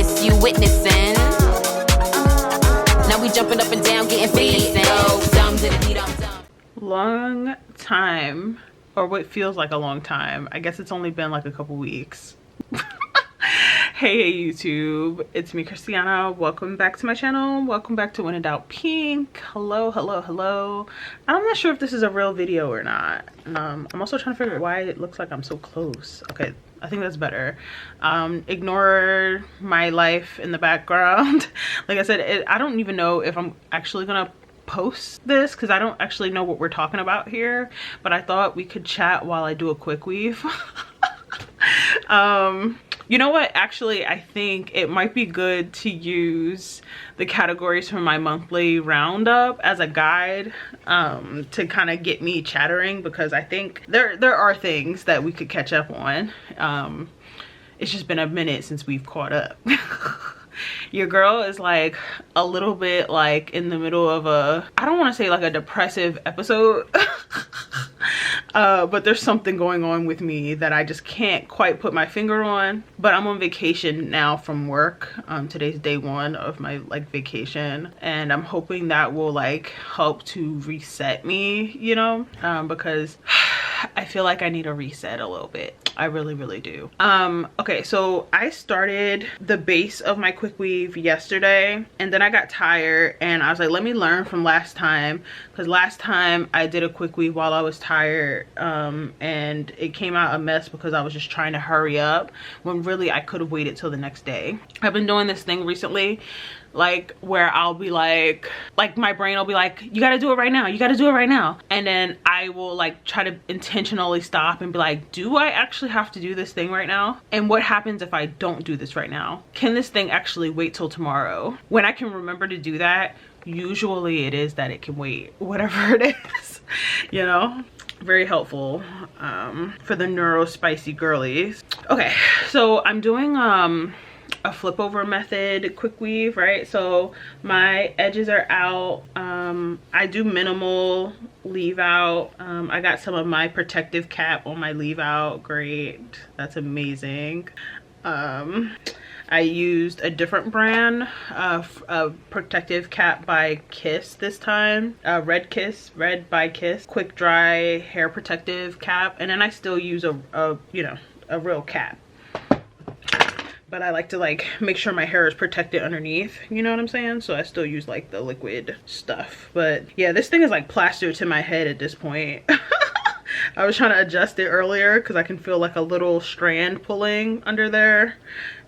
this you witnessing. Now we jumping up and down, getting faded. Long time, or what feels like a long time. I guess it's only been like a couple weeks. Hey YouTube, it's me Kristianna. Welcome back to my channel. Welcome back to When in Doubt Pink. Hello. I'm not sure if this is a real video or not. I'm also trying to figure out why it looks like I'm so close. Okay, I think that's better. Ignore my life in the background. Like I said, I don't even know if I'm actually gonna post this because I don't actually know what we're talking about here, but I thought we could chat while I do a quick weave. You know what, actually I think it might be good to use the categories from my monthly roundup as a guide to kind of get me chattering, because I think there are things that we could catch up on. It's just been a minute since we've caught up. Your girl is like a little bit like in the middle of a, I don't want to say like a depressive episode. But there's something going on with me that I just can't quite put my finger on. But I'm on vacation now from work. Today's day one of my like vacation, and I'm hoping that will like help to reset me, you know, because I feel like I need a reset a little bit. I really do. Okay, so I started the base of my quick weave yesterday, and then I got tired and I was like, let me learn from last time, because last time I did a quick weave while I was tired, and it came out a mess because I was just trying to hurry up when really I could have waited till the next day. I've been doing this thing recently, like where I'll be like my brain will be like, you gotta do it right now, you gotta do it right now, and then I will like try to intentionally stop and be like, do I actually have to do this thing right now? And what happens if I don't do this right now? Can this thing actually wait till tomorrow? When I can remember to do that, usually it is that it can wait, whatever it is. You know, very helpful for the neuro spicy girlies. Okay, so I'm doing a flip over method quick weave, right? So my edges are out. I do minimal leave out. I got some of my protective cap on my leave out. Great, that's amazing. I used a different brand of protective cap by Kiss this time. Red by Kiss, quick dry hair protective cap, and then I still use a you know, a real cap. But I like to like make sure my hair is protected underneath, you know what I'm saying? So I still use like the liquid stuff. But yeah, this thing is like plastered to my head at this point. I was trying to adjust it earlier because I can feel like a little strand pulling under there,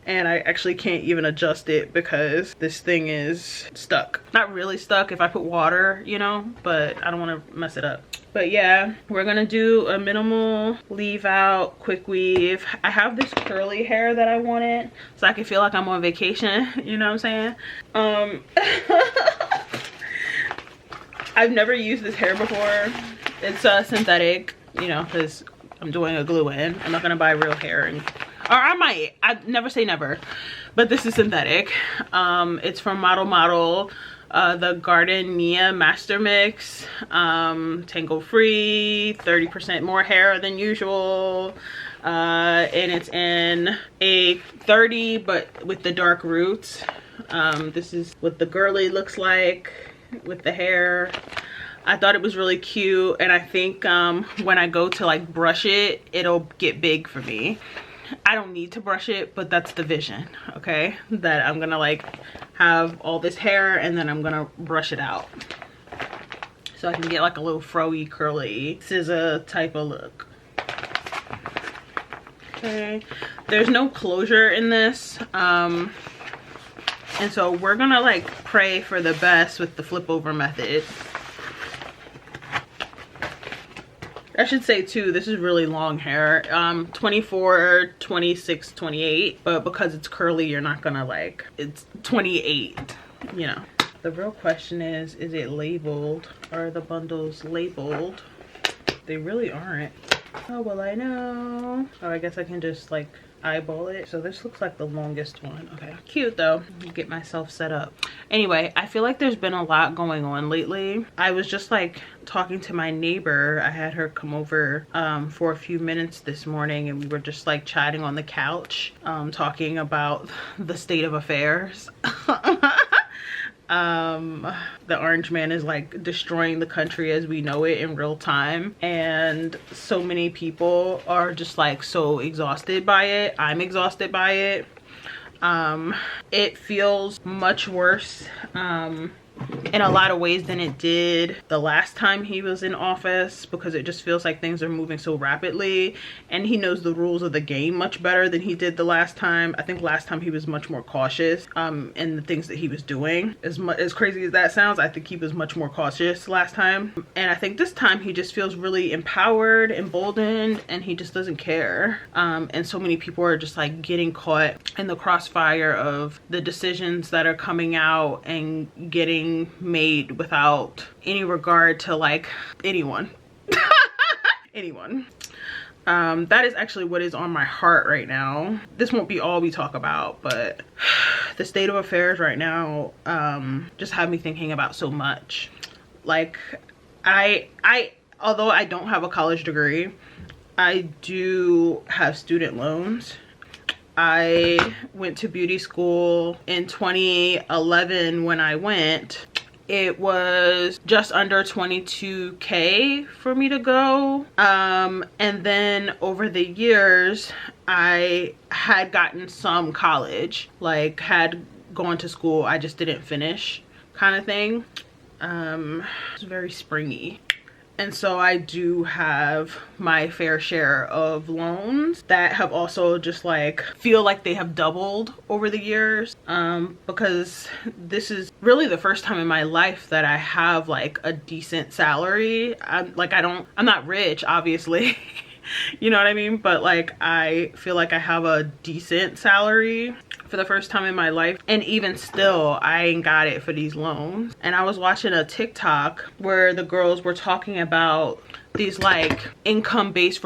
and I actually can't even adjust it because this thing is stuck. Not really stuck if I put water, you know, but I don't want to mess it up. But yeah, we're gonna do a minimal leave out quick weave. I have this curly hair that I wanted so I can feel like I'm on vacation, you know what I'm saying? I've never used this hair before. It's synthetic, you know, because I'm doing a glue-in. I'm not gonna buy real hair, or I might. I never say never, but this is synthetic. It's from Model, the Gardenia Master Mix, tangle free, 30% more hair than usual, and it's in a 30 but with the dark roots. This is what the girly looks like with the hair. I thought it was really cute, and I think when I go to like brush it, it'll get big for me. I don't need to brush it, but that's the vision, okay? That I'm gonna like have all this hair and then I'm gonna brush it out so I can get like a little fro-y, curly, scissor type of look. Okay, there's no closure in this, and so we're gonna like pray for the best with the flip over method. I should say too, this is really long hair, 24, 26, 28, but because it's curly, you're not gonna like, it's 28, you know. The real question is it labeled? Are the bundles labeled? They really aren't. How will I know? Oh, I guess I can just like eyeball it. So this looks like the longest one. Okay, cute though. Let me get myself set up. Anyway, I feel like there's been a lot going on lately. I was just like talking to my neighbor. I had her come over for a few minutes this morning, and we were just like chatting on the couch, talking about the state of affairs. The orange man is like destroying the country as we know it in real time, and so many people are just like so exhausted by it. I'm exhausted by it. It feels much worse in a lot of ways than it did the last time he was in office, because it just feels like things are moving so rapidly, and he knows the rules of the game much better than he did the last time. I think last time he was much more cautious in the things that he was doing. As crazy as that sounds, I think he was much more cautious last time, and I think this time he just feels really empowered, emboldened, and he just doesn't care. And so many people are just like getting caught in the crossfire of the decisions that are coming out and getting made without any regard to like anyone. Anyone. That is actually what is on my heart right now. This won't be all we talk about, but the state of affairs right now just had me thinking about so much. Like although I don't have a college degree, I do have student loans. I went to beauty school in 2011 when I went. It was just under $22K for me to go. And then over the years, I had gotten some college, like had gone to school, I just didn't finish kind of thing. It's very springy. And so I do have my fair share of loans that have also just like feel like they have doubled over the years, because this is really the first time in my life that I have like a decent salary. I'm not rich, obviously. You know what I mean? But like I feel like I have a decent salary for the first time in my life, and even still I ain't got it for these loans. And I was watching a TikTok where the girls were talking about these like income-based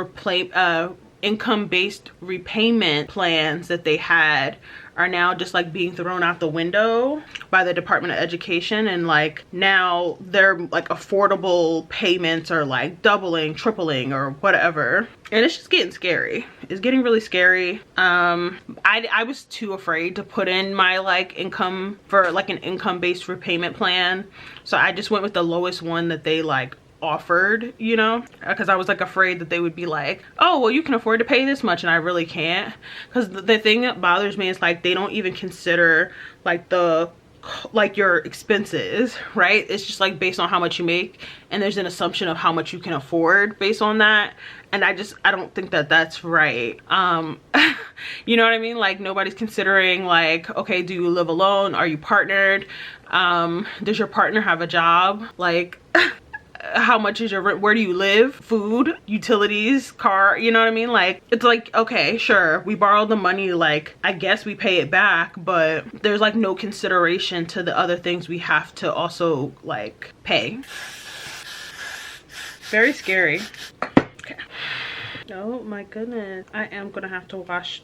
repayment plans that they had are now just like being thrown out the window by the Department of Education, and like now their like affordable payments are like doubling, tripling, or whatever. And it's just getting scary. It's getting really scary. I was too afraid to put in my like income for like an income-based repayment plan, so I just went with the lowest one that they like offered, you know, because I was like afraid that they would be like, oh well, you can afford to pay this much and I really can't. Because the thing that bothers me is like they don't even consider like your expenses, right? It's just like based on how much you make, and there's an assumption of how much you can afford based on that, and I don't think that that's right. You know what I mean? Like nobody's considering like, okay, do you live alone? Are you partnered? Does your partner have a job? Like how much is your rent? Where do you live? Food, utilities, car, you know what I mean? Like it's like, okay, sure, we borrowed the money, like I guess we pay it back, but there's like no consideration to the other things we have to also like pay. Very scary. Okay. Oh my goodness, I am gonna have to wash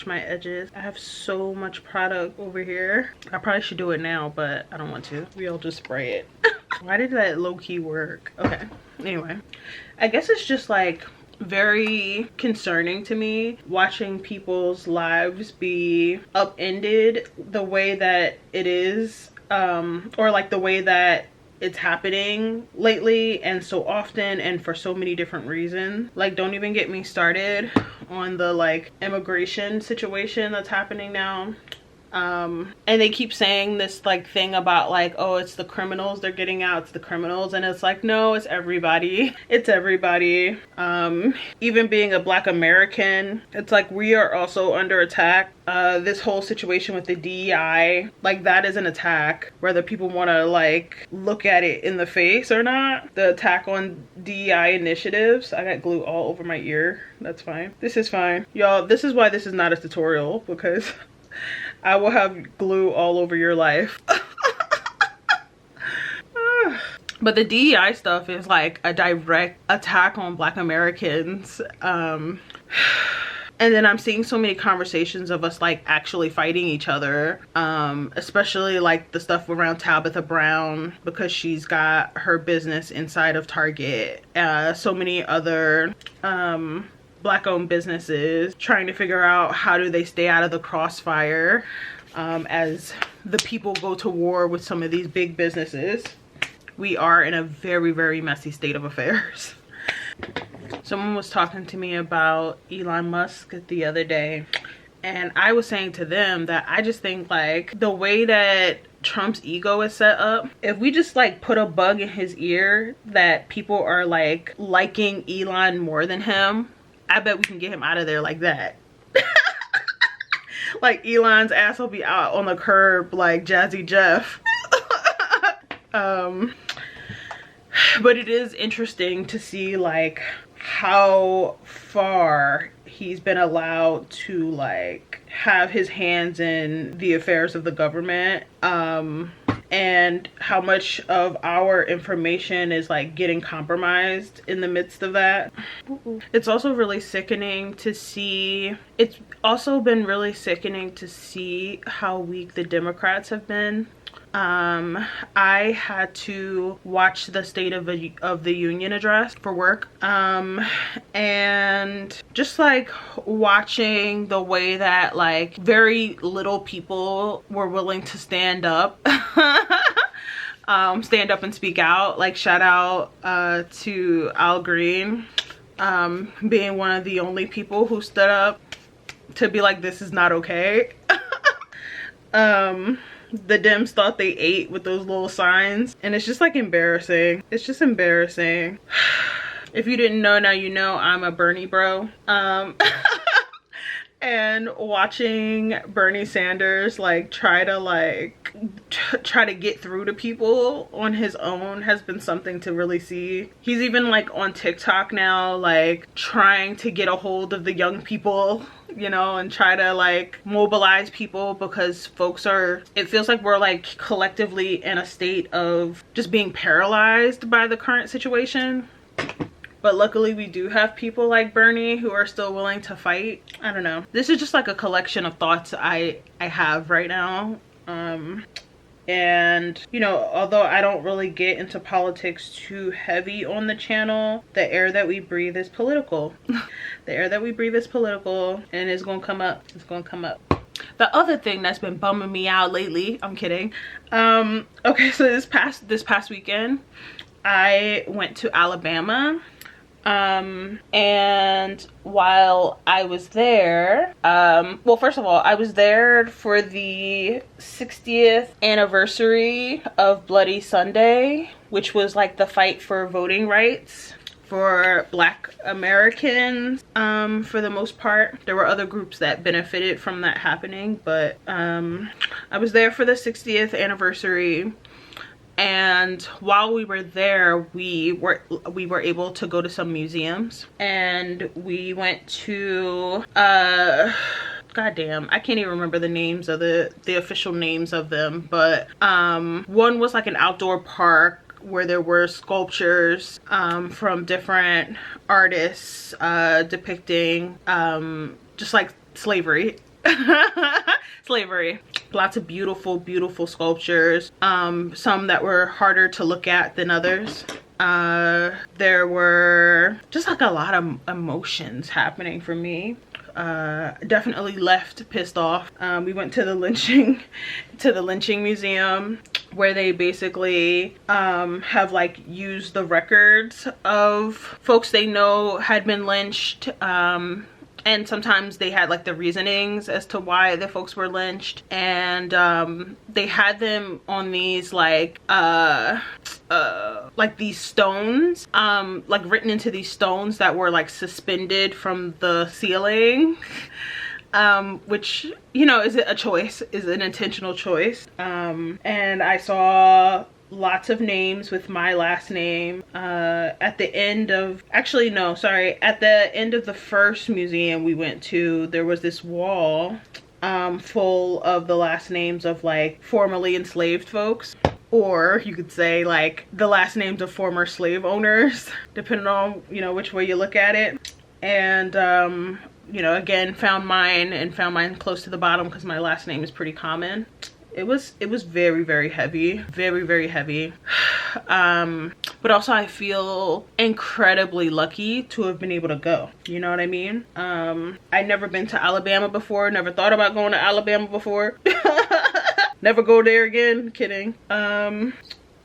my edges. I have so much product over here. I probably should do it now, but I don't want to. We'll just spray it. Why did that low-key work? Okay, anyway, I guess it's just like very concerning to me watching people's lives be upended the way that it is, or like the way that it's happening lately and so often and for so many different reasons. Like don't even get me started on the like immigration situation that's happening now. And they keep saying this like thing about like, oh, it's the criminals they're getting out, it's the criminals, and it's like, no, it's everybody. It's everybody. Even being a Black American, it's like we are also under attack. This whole situation with the DEI, like that is an attack, whether people want to like look at it in the face or not. The attack on DEI initiatives. I got glue all over my ear. That's fine. This is fine, y'all. This is why this is not a tutorial, because I will have glue all over your life. But the DEI stuff is like a direct attack on Black Americans. And And then I'm seeing so many conversations of us like actually fighting each other, especially like the stuff around Tabitha Brown, because she's got her business inside of Target. So many other black owned businesses trying to figure out how do they stay out of the crossfire as the people go to war with some of these big businesses. We are in a very, very messy state of affairs. Someone was talking to me about Elon Musk the other day, and I was saying to them that I just think like the way that Trump's ego is set up, if we just like put a bug in his ear that people are like liking Elon more than him, I bet we can get him out of there like that. Like Elon's ass will be out on the curb like Jazzy Jeff. But it is interesting to see like how far he's been allowed to like have his hands in the affairs of the government, and how much of our information is like getting compromised in the midst of that. It's also really sickening to see. It's also been really sickening to see how weak the Democrats have been. I had to watch the State of the Union address for work, and just like watching the way that like very little people were willing to stand up stand up and speak out. Like shout out to Al Green, being one of the only people who stood up to be like, this is not okay. The Dems thought they ate with those little signs, and it's just like embarrassing. It's just embarrassing. If you didn't know, now you know. I'm a Bernie bro. And watching Bernie Sanders like try to get through to people on his own has been something to really see. He's even like on TikTok now, like trying to get a hold of the young people, you know, and try to like mobilize people, because folks are, it feels like we're like collectively in a state of just being paralyzed by the current situation. But luckily we do have people like Bernie who are still willing to fight. I don't know. This is just like a collection of thoughts I have right now. And you know, although I don't really get into politics too heavy on the channel, the air that we breathe is political. The air that we breathe is political, and it's gonna come up. It's gonna come up. The other thing that's been bumming me out lately, I'm kidding. Okay, so this past weekend I went to Alabama. And while I was there, well, first of all, I was there for the 60th anniversary of Bloody Sunday, which was like the fight for voting rights for Black Americans. For the most part, there were other groups that benefited from that happening, but I was there for the 60th anniversary. And while we were there, we were able to go to some museums, and we went to goddamn, I can't even remember the names of the official names of them, but one was like an outdoor park where there were sculptures from different artists depicting just like slavery. Slavery. Lots of beautiful sculptures, some that were harder to look at than others. There were just like a lot of emotions happening for me. Definitely left pissed off. We went to the lynching museum, where they basically have like used the records of folks they know had been lynched, and sometimes they had like the reasonings as to why the folks were lynched, and they had them on these like these stones, like written into these stones that were like suspended from the ceiling, which, you know, is a choice, is an intentional choice. And I saw lots of names with my last name. At the end of, actually no, sorry, at the end of the first museum we went to, there was this wall full of the last names of like formerly enslaved folks, or you could say like the last names of former slave owners, depending on, you know, which way you look at it. And you know, again, found mine close to the bottom because my last name is pretty common. It was very, very heavy, very, very heavy. But also I feel incredibly lucky to have been able to go, you know what I mean? I'd never been to Alabama before, never thought about going to Alabama before. Never go there again, kidding.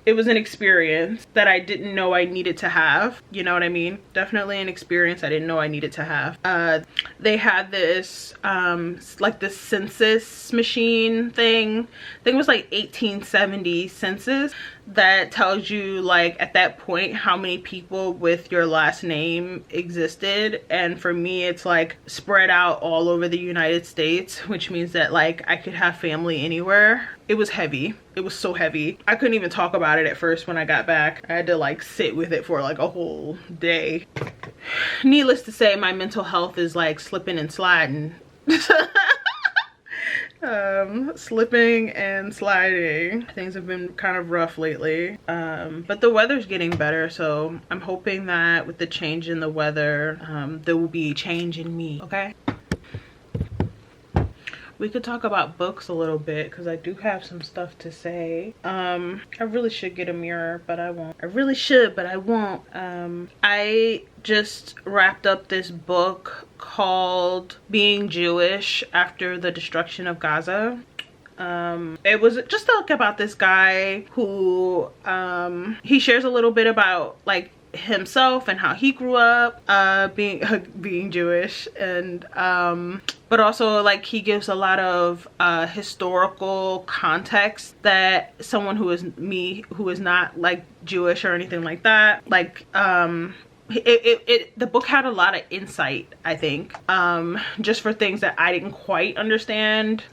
It was an experience that I didn't know I needed to have. You know what I mean? Definitely an experience I didn't know I needed to have. They had this, like the census machine thing. I think it was like 1870 census that tells you like at that point how many people with your last name existed. And for me, it's like spread out all over the United States, which means that like I could have family anywhere. It was heavy. It was so heavy. I couldn't even talk about it at first when I got back. I had to like sit with it for like a whole day. Needless to say, my mental health is like slipping and sliding. Slipping and sliding. Things have been kind of rough lately, but the weather's getting better, so I'm hoping that with the change in the weather, there will be a change in me. Okay, we could talk about books a little bit because I do have some stuff to say. I really should get a mirror, but I won't. I really should, but I won't. I just wrapped up this book called Being Jewish After the Destruction of Gaza. It was just like about this guy who he shares a little bit about like himself and how he grew up being Jewish, and but also like he gives a lot of historical context that someone who is me, who is not like Jewish or anything like that, like the book had a lot of insight, I think, just for things that I didn't quite understand,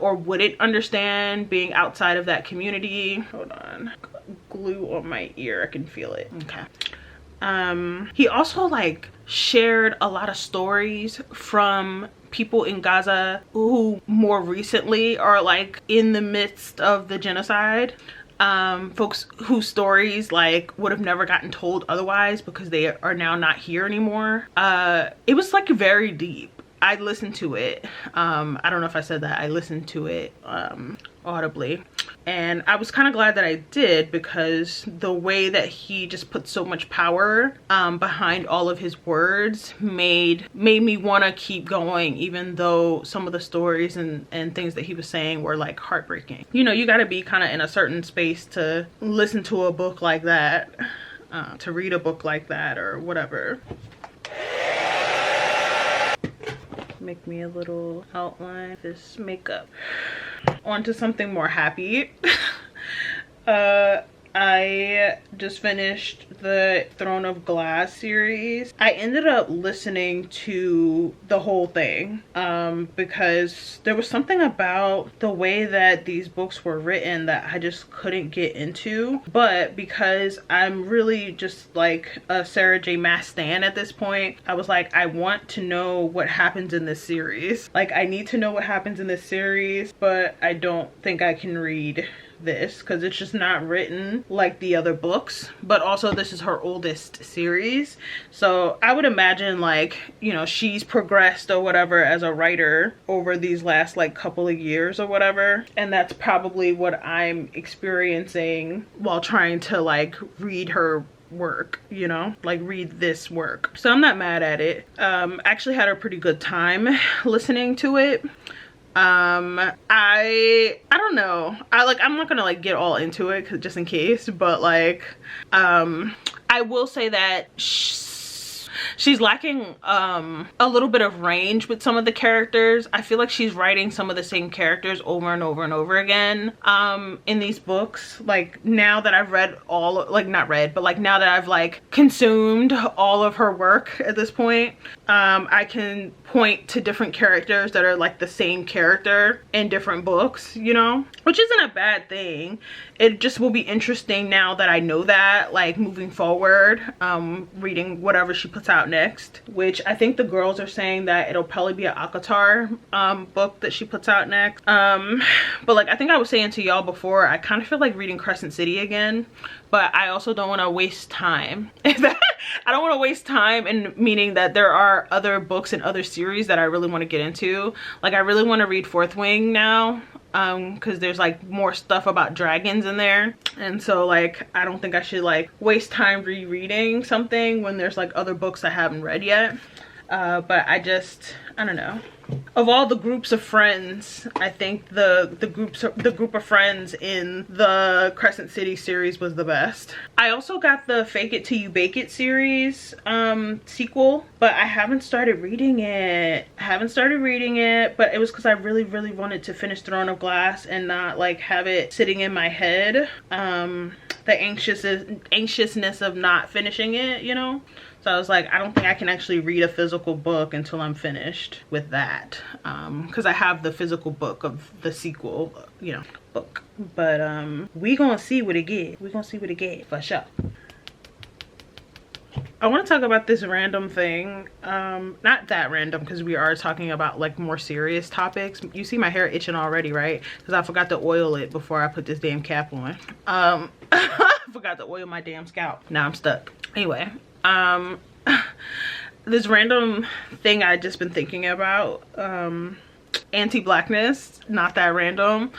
or wouldn't understand being outside of that community. Hold on, glue on my ear, I can feel it. Okay. He also like shared a lot of stories from people in Gaza who more recently are like in the midst of the genocide. Folks whose stories like would have never gotten told otherwise because they are now not here anymore. It was like very deep. I listened to it. I don't know if I said that. I listened to it audibly, and I was kind of glad that I did, because the way that he just put so much power behind all of his words made me want to keep going, even though some of the stories and things that he was saying were like heartbreaking. You know, you got to be kind of in a certain space to listen to a book like that, to read a book like that or whatever. Make me a little outline of this makeup. On to something more happy. I just finished the Throne of Glass series. I ended up listening to the whole thing because there was something about the way that these books were written that I just couldn't get into. But because I'm really just like a Sarah J. Maas stan at this point, I was like, I want to know what happens in this series. Like, I need to know what happens in this series, but I don't think I can read this because it's just not written like the other books. But also this is her oldest series, so I would imagine, like, you know, she's progressed or whatever as a writer over these last like couple of years or whatever, and that's probably what I'm experiencing while trying to like read her work, you know, like read this work. So I'm not mad at it. Actually had a pretty good time listening to it. I don't know. I'm not gonna like get all into it just in case, but like, I will say that she's lacking a little bit of range with some of the characters. I feel like she's writing some of the same characters over and over and over again in these books. Like, now that I've read all, like not read, but like now that I've like consumed all of her work at this point, I can point to different characters that are like the same character in different books, you know, which isn't a bad thing. It just will be interesting now that I know that, like moving forward, reading whatever she puts puts out next, which I think the girls are saying that it'll probably be an Akatar book that she puts out next. But like I think I was saying to y'all before, I kind of feel like reading Crescent City again, but I also don't want to waste time. I don't want to waste time, and meaning that there are other books and other series that I really want to get into. Like I really want to read Fourth Wing now, because there's like more stuff about dragons in there, and so like I don't think I should like waste time rereading something when there's like other books I haven't read yet. But I don't know. Of all the groups of friends, I think the group of friends in the Crescent City series was the best. I also got the Fake It Till You Bake It series sequel, but I haven't started reading it. But it was because I really wanted to finish Throne of Glass and not like have it sitting in my head. The anxiousness of not finishing it, you know. So I was like, I don't think I can actually read a physical book until I'm finished with that, because I have the physical book of the sequel, you know, book. But we gonna see what it get. We gonna see what it get for sure. I want to talk about this random thing, not that random because we are talking about like more serious topics. You see my hair itching already, right? Because I forgot to oil it before I put this damn cap on. I forgot to oil my damn scalp. Now I'm stuck. Anyway, this random thing I just been thinking about, anti-blackness, not that random.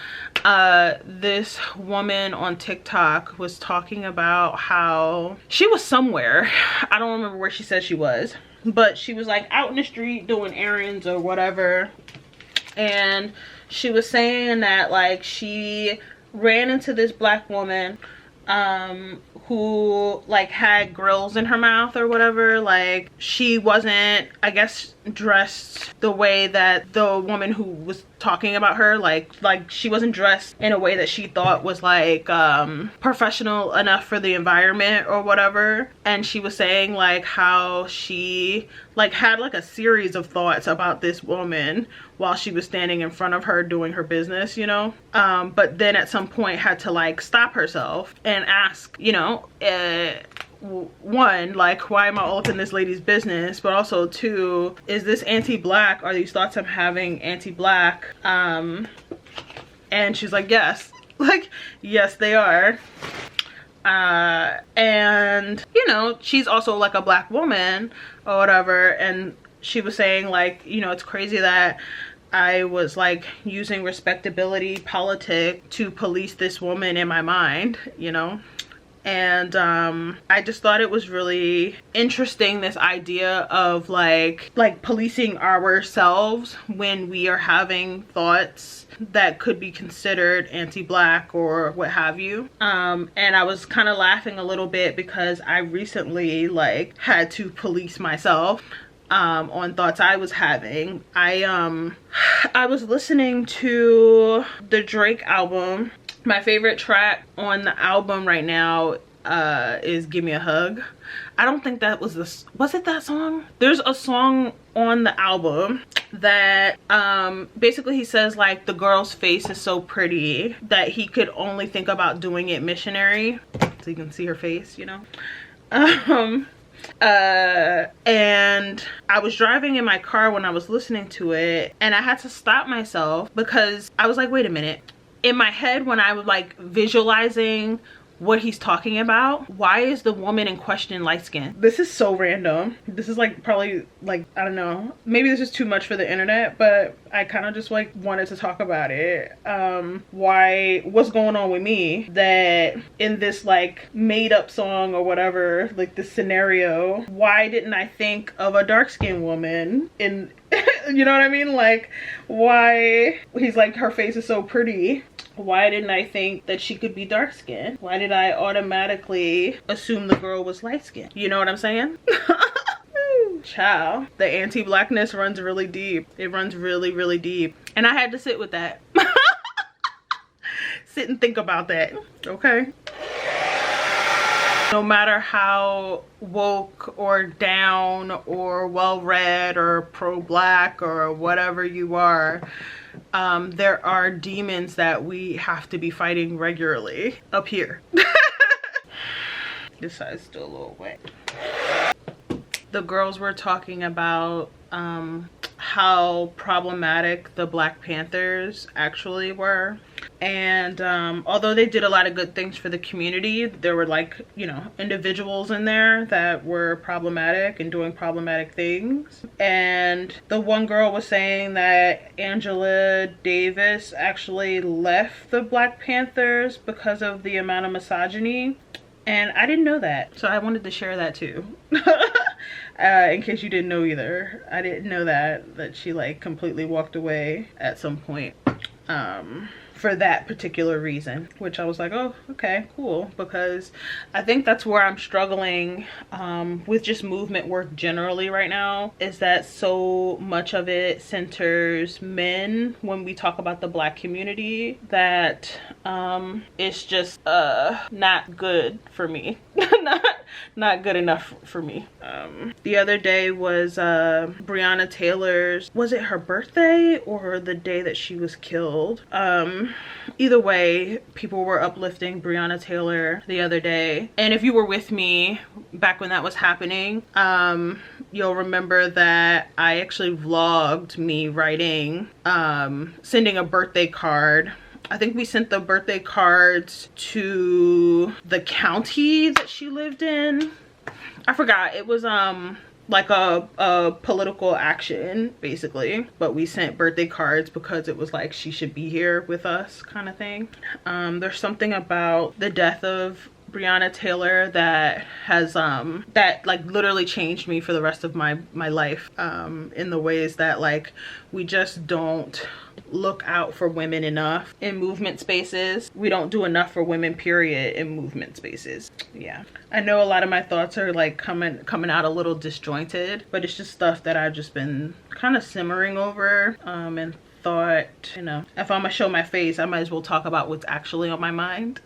This woman on TikTok was talking about how she was somewhere, I don't remember where she said she was, but she was like out in the street doing errands or whatever, and she was saying that like she ran into this black woman who like had grills in her mouth or whatever. Like she wasn't, I guess, dressed the way that the woman who was talking about her, like she wasn't dressed in a way that she thought was like professional enough for the environment or whatever. And she was saying like how she like had like a series of thoughts about this woman while she was standing in front of her doing her business, you know, but then at some point had to like stop herself and ask, you know, one, like, why am I all up in this lady's business? But also two, is this anti-black? Are these thoughts I'm having anti-black? And she's like, yes. Like, yes, they are. And you know, she's also like a black woman or whatever, and she was saying like, you know, it's crazy that I was like using respectability politic to police this woman in my mind, you know. And I just thought it was really interesting, this idea of like policing ourselves when we are having thoughts that could be considered anti-black or what have you. And I was kind of laughing a little bit because I recently like had to police myself on thoughts I was having. I was listening to the Drake album. My favorite track on the album right now is Give Me a Hug. I don't think that was it that song? There's a song on the album that basically he says like the girl's face is so pretty that he could only think about doing it missionary, so you can see her face, you know. And I was driving in my car when I was listening to it, and I had to stop myself because I was like, wait a minute. In my head, when I was like visualizing what he's talking about, why is the woman in question light skinned? This is so random. This is like probably like, I don't know, maybe this is too much for the internet, but I kind of just like wanted to talk about it. What's going on with me that in this like made up song or whatever, like this scenario, why didn't I think of a dark skinned woman in you know what I mean? Like, why he's like, her face is so pretty, why didn't I think that she could be dark skinned? Why did I automatically assume the girl was light skinned? You know what I'm saying? Child, the anti-blackness runs really deep. It runs really deep, and I had to sit with that. Sit and think about that, okay? No matter how woke or down or well-read or pro-black or whatever you are, there are demons that we have to be fighting regularly up here. This side's still a little wet. the girls were talking about how problematic the Black Panthers actually were. And although they did a lot of good things for the community, there were, like, you know, individuals in there that were problematic and doing problematic things. And the one girl was saying that Angela Davis actually left the Black Panthers because of the amount of misogyny. And I didn't know that, so I wanted to share that too. In case you didn't know either. I didn't know that she like completely walked away at some point for that particular reason, which I was like, oh, okay, cool, because I think that's where I'm struggling with just movement work generally right now, is that so much of it centers men when we talk about the Black community, that it's just not good for me. not good enough for me. The other day was Breonna Taylor's, was it her birthday or the day that she was killed? Either way, people were uplifting Breonna Taylor the other day. And if you were with me back when that was happening, you'll remember that I actually vlogged me writing, sending a birthday card. I think we sent the birthday cards to the county that she lived in. I forgot. It was like a political action basically, but we sent birthday cards because it was like she should be here with us kind of thing. There's something about the death of Breonna Taylor that has that like literally changed me for the rest of my life, in the ways that like we just don't look out for women enough in movement spaces. We don't do enough for women, period, in movement spaces. Yeah, I know a lot of my thoughts are like coming out a little disjointed, but it's just stuff that I've just been kind of simmering over, and thought, you know, if I'm gonna show my face, I might as well talk about what's actually on my mind.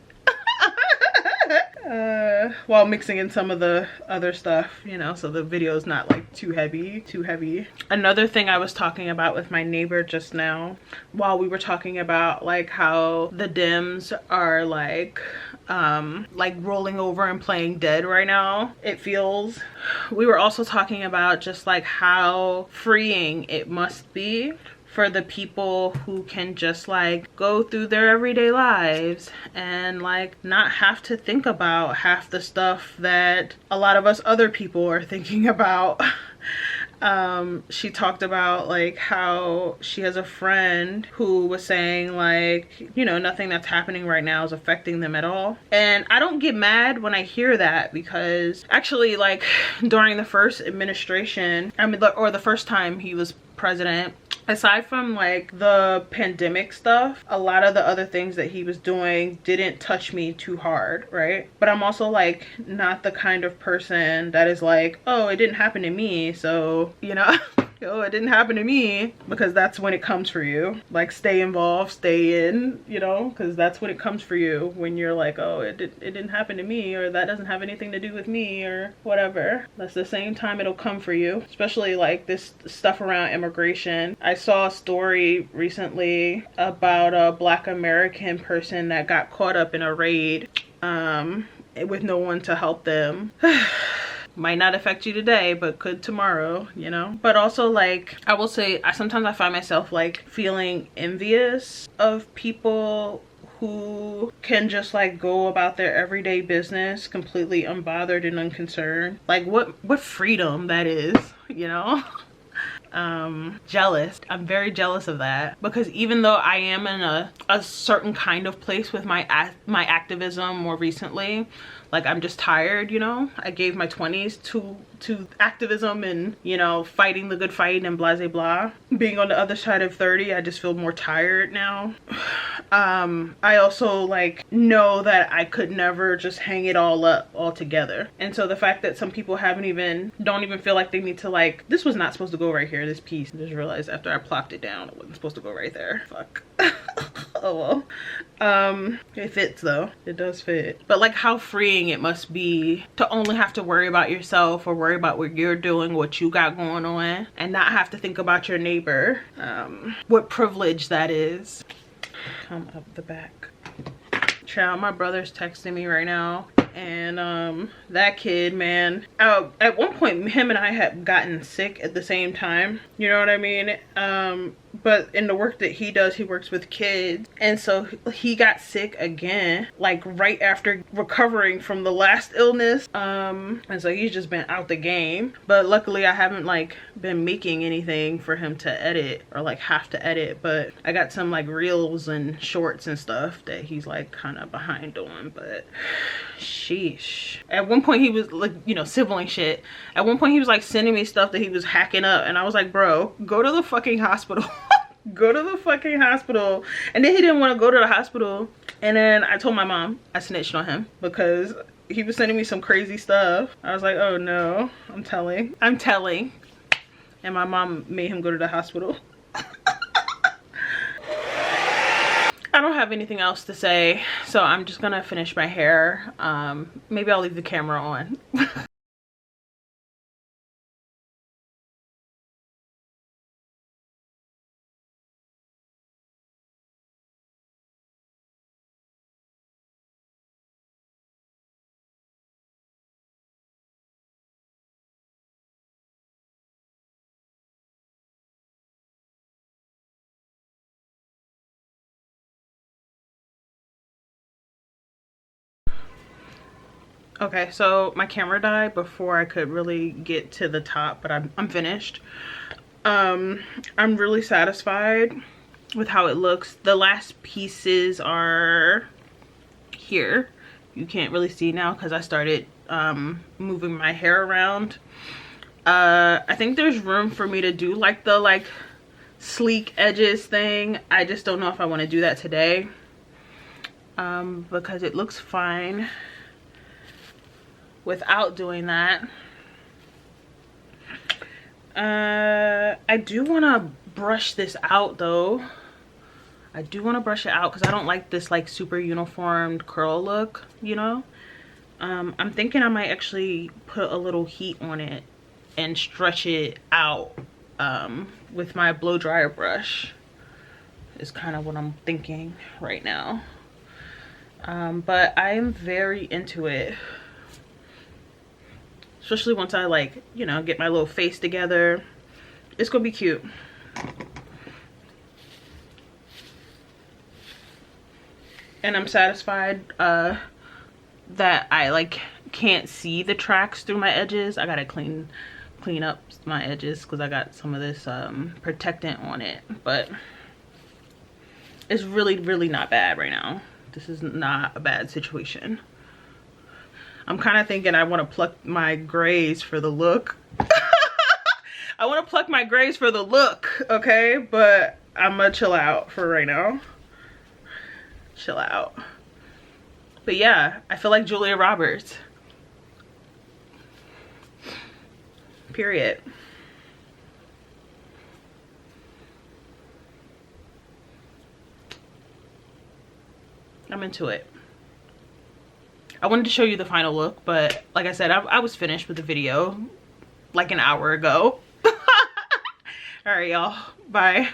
While mixing in some of the other stuff, you know, so the video is not like too heavy. Another thing I was talking about with my neighbor just now, while we were talking about like how the Dems are like rolling over and playing dead right now, it feels, we were also talking about just like how freeing it must be for the people who can just like go through their everyday lives and like not have to think about half the stuff that a lot of us other people are thinking about. She talked about like how she has a friend who was saying like, you know, nothing that's happening right now is affecting them at all. And I don't get mad when I hear that, because actually like during the first administration, I mean, or the first time he was president, aside from like the pandemic stuff, a lot of the other things that he was doing didn't touch me too hard, right? But I'm also like not the kind of person that is like, oh, it didn't happen to me, so, you know, oh, it didn't happen to me, because that's when it comes for you. Like, stay involved, stay in, you know, because that's when it comes for you, when you're like, oh, it didn't happen to me, or that doesn't have anything to do with me, or whatever. That's the same time it'll come for you, especially like this stuff around immigration. I saw a story recently about a Black American person that got caught up in a raid with no one to help them. Might not affect you today, but could tomorrow, you know? But also, like, I will say, sometimes I find myself like feeling envious of people who can just like go about their everyday business completely unbothered and unconcerned. Like, what freedom that is, you know? Jealous. I'm very jealous of that, because even though I am in a certain kind of place with my activism more recently, like I'm just tired, you know? I gave my 20s to activism and, you know, fighting the good fight and blah, blah, blah. Being on the other side of 30, I just feel more tired now. I also like know that I could never just hang it all up all together. And so the fact that some people don't even feel like they need to like, this was not supposed to go right here, this piece. I just realized after I plopped it down, it wasn't supposed to go right there. Fuck. Oh well. It fits though. It does fit. But like how freeing it must be to only have to worry about yourself, or worry about what you're doing, what you got going on, and not have to think about your neighbor. What privilege that is. Come up the back. Child, my brother's texting me right now. And that kid, man, at one point him and I had gotten sick at the same time, you know what I mean? But in the work that he does, he works with kids, and so he got sick again, like right after recovering from the last illness. And so he's just been out the game. But luckily I haven't like been making anything for him to edit or like have to edit, but I got some like reels and shorts and stuff that he's like kind of behind on. But sheesh, at one point he was like, you know, sibling shit. At one point he was like sending me stuff that he was hacking up, and I was like, bro, go to the fucking hospital. Go to the fucking hospital. And then he didn't want to go to the hospital, and then I told my mom. I snitched on him because he was sending me some crazy stuff. I was like, oh no, I'm telling. And my mom made him go to the hospital. I don't have anything else to say, so I'm just gonna finish my hair. Maybe I'll leave the camera on. Okay, so my camera died before I could really get to the top, but I'm finished. I'm really satisfied with how it looks. The last pieces are here. You can't really see now because I started moving my hair around. I think there's room for me to do like the like sleek edges thing. I just don't know if I want to do that today, because it looks fine without doing that. I do want to brush this out though. I do want to brush it out because I don't like this like super uniformed curl look, you know. I'm thinking I might actually put a little heat on it and stretch it out with my blow dryer brush is kind of what I'm thinking right now. But I am very into it, especially once I like, you know, get my little face together. It's gonna be cute. And I'm satisfied that I like can't see the tracks through my edges. I gotta clean up my edges because I got some of this protectant on it, but it's really not bad right now. This is not a bad situation. I'm kind of thinking I want to pluck my grays for the look. I want to pluck my grays for the look, okay? But I'm gonna chill out for right now. Chill out. But yeah, I feel like Julia Roberts. Period. I'm into it. I wanted to show you the final look, but like I said, I was finished with the video like an hour ago. All right, y'all. Bye.